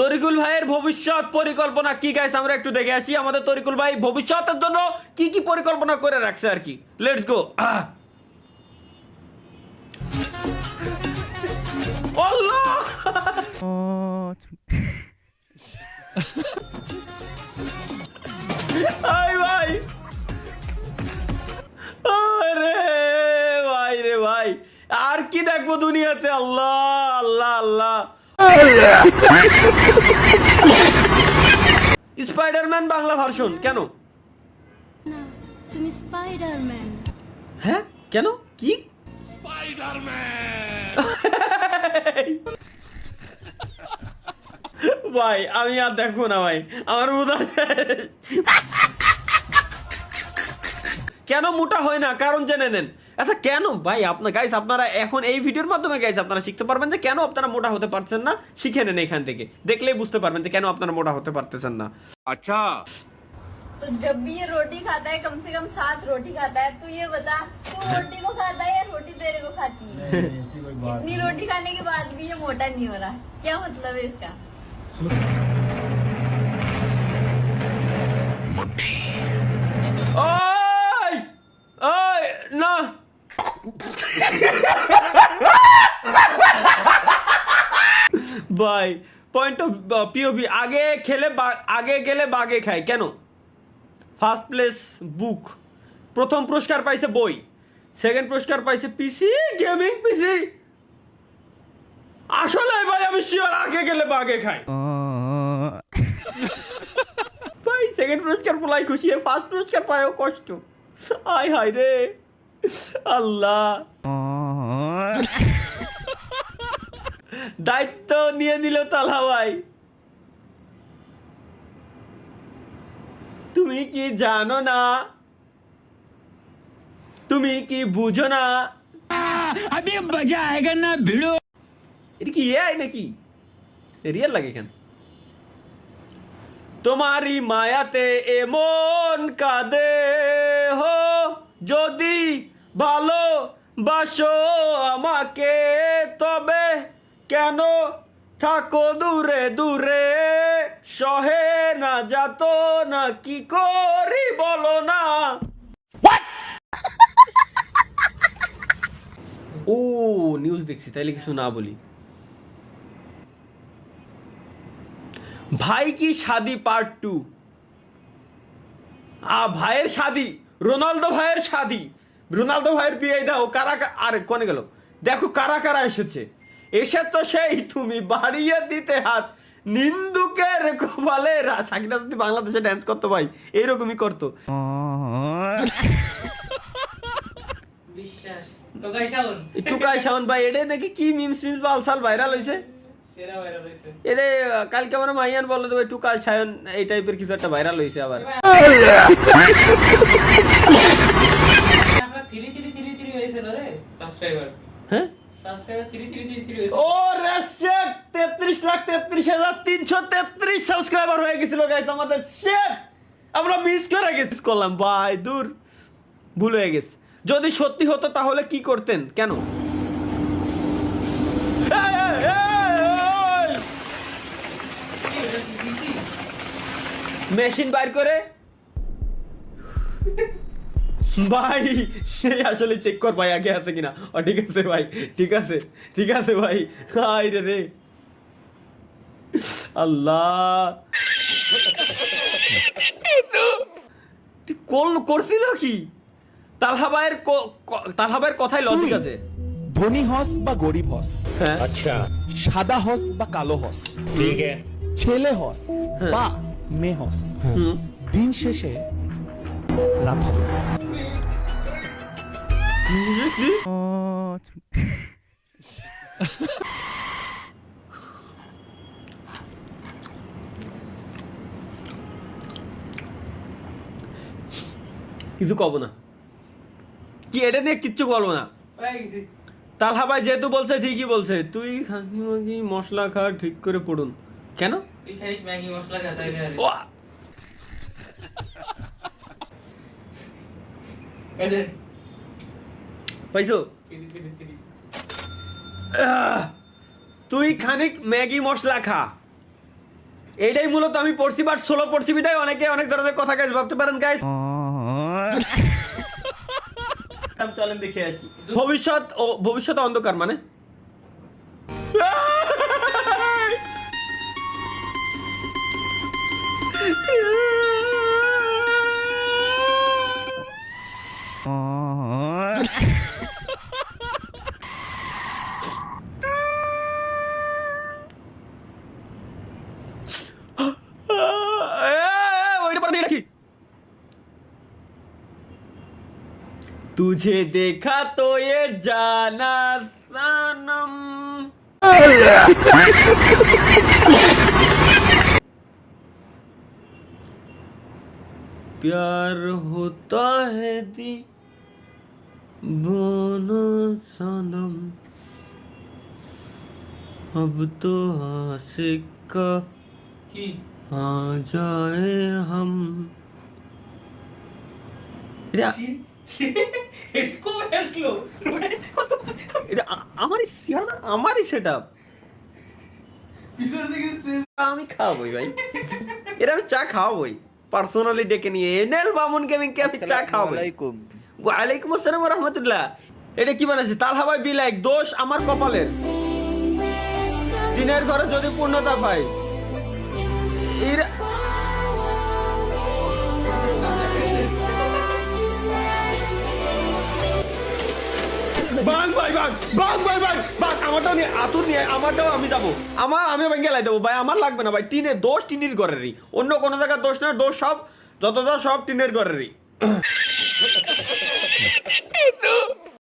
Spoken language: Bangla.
তরিকুল ভাইয়ের ভবিষ্যৎ পরিকল্পনা কি গাইস আমরা একটু দেখে আসি আমাদের তরিকুল ভাই ভবিষ্যতের জন্য কি কি পরিকল্পনা করে রাখছে আর কি লেটস গো আল্লাহ আই ভাই আরে ভাই রে ভাই আর কি দেখবো দুনিয়াতে আল্লাহ আল্লাহ আল্লাহ স্পাইডারম্যান বাংলা ভার্সন কেন না তুমি স্পাইডারম্যান হ্যাঁ কেন কি ভাই আমি আর দেখবো না ভাই আমার মোটা কেন মোটা হয় না কারণ জেনে নেন আচ্ছা কেন ভাই আপনার গাইস আপনারা এখন এই ভিডিওর মাধ্যমে গাইস আপনারা শিখতে পারবেন যে কেন আপনারা মোটা হতে পারছেন না শিখে নেন এখান থেকে দেখলেই বুঝতে পারবেন যে কেন আপনারা মোটা হতে পারতেছেন না अच्छा तो जब भी ये रोटी खाता है कम से कम 7 रोटी खाता है तू ये बता तू रोटी को खाता है या रोटी तेरे को खाती है इतनी रोटी खाने के बाद भी ये मोटा नहीं हो रहा क्या मतलब है इसका ওই ওই না ভাই পয়েন্ট অফ পিওভি আগে গেলে বাগে খায় কেন ফার্স্ট প্লেস বুক প্রথম পুরস্কার পাইছে বই সেকেন্ড পুরস্কার পাইছে পিসি গেমিং পিসি আসলে ভাই আমি শিওর আগে গেলে বাগে খায় ভাই সেকেন্ড পুরস্কার পোলাই খুশি ফার্স্ট পুরস্কার পায়ও কষ্ট আয় হায় রে আল্লাহ দায়িত্ব নিয়ে দিল তালহা ভাই তুমি কি জানো না তুমি কি বুঝো না अभी मजा आएगा ना भिड़ो এটা কি এআই নাকি রিয়েল লাগে কেন তোমারই মায়াতে এমন কাঁদে হো যদি ভালো বাসো আমাকে তবে কেন থাকো দূরে দূরে সহে না যাত না কি করি বলো না ও নিউজ দেখছি তাইলে কিছু না বলি ভাই কি শাদি পার্ট 2 ভাইয়ের শাদি রোনালদো ভাইয়ের শাদি রোনালদো ভাইয়ের বিয়ে দাও কারা আরে কোনে গেল দেখো কারা কারা এসেছে এসে তো সেই তুমি বাড়িয়ে দিতে হাত নিন্দুকের কপালে সাকিনা যদি বাংলাদেশে ড্যান্স করতো ভাই এইরকমই করতো বিশ্বাস টুকাই শাওন ভাই এটা নাকি কি মিমস বালসাল ভাইরাল হয়েছে সেরা ভাইরাল হইছে এরে কালকে আমার মাইয়ান বললো তো টুকাই শাওন এই টাইপের কিছু একটা ভাইরাল হয়েছে আবার আপনার 3 হয়েছিল রে সাবস্ক্রাইবার হ্যাঁ সাবস্ক্রাইবার 3 হয়েছে ও রে শিট 33,33,333 সাবস্ক্রাইবার হয়ে গেছিল গাইস আমাদের শিট আমরা মিস করে গেছি করলাম ভাই দূর ভুল হয়ে গেছে যদি সত্যি হতো তাহলে কি করতেন কেন মেশিন বাইর করে ভাই সেই আসলে চেক কর ভাই আগে আছে কিনা ও ঠিক আছে ভাই ঠিক আছে ভাই হাই রে রে আল্লাহ করছিল কি তালহা ভাইয়ের কথাই লজিক আছে ধনী হস বা গরিব হস হ্যাঁ সাদা হস বা কালো হস ठीक है ছেলে হস বা মেয়ে হস দিন শেষে রাত হবে কিছু কব না কি এটা নিয়ে কিচ্ছু বলবো না পাই গেছি তালহা ভাই যেহেতু বলছে ঠিকই বলছে তুই খাকি মাগি মশলা খা ঠিক করে পড়ুন কেন তুই খালি ম্যাগি মশলা খা তাইলে আরে ও এই দে পাইছো থ্রি তুই খানিক ম্যাগি মশলা খা এইটাই মূলত আমি পড়ছি, বাট সোলো পড়ছি বিদায় অনেকে অনেক ধরনের কথা গাইজ ভাবতে পারেন গাইজ। চলেন দেখে আসি। ভবিষ্যৎ অন্ধকার মানে ওইটা পরে দিয়ে রাখি। तुझे देखा तो ये जाना सनम। प्यार होता है दीवाना सनम, अब तो आशिक का কি आ जाए हम। এটা কবে আসলো? এটা আমারই সেটআপ। আমি খাওয়াবই ভাই, এটা আমি চা খাওয়াবই পার্সোনালি ডেকে নিয়ে। এনেল মামুন গেমিংকে আমি চা খাওয়াবই। ওয়ালাইকুম আসসালাম রহমতুল্লাহ। এটা কি বানাইছে? তালহা ভাই বি লাইক, দোষ আমার কপালের। দিনের ঘরে যদি পূর্ণতা পাই বাং ভাই বাং বাং ভাই বাং বাং আমারটাও নিয়ে আতুর নিয়ে আমারটাও আমি যাবো। আমি ভেঙে লাই দেবো ভাই, আমার লাগবে না ভাই। টিনের দোষ টিনের ঘরেরই, অন্য কোনো জায়গার দোষ না। দোষ সব যতটা সব টিনের ঘরেরই।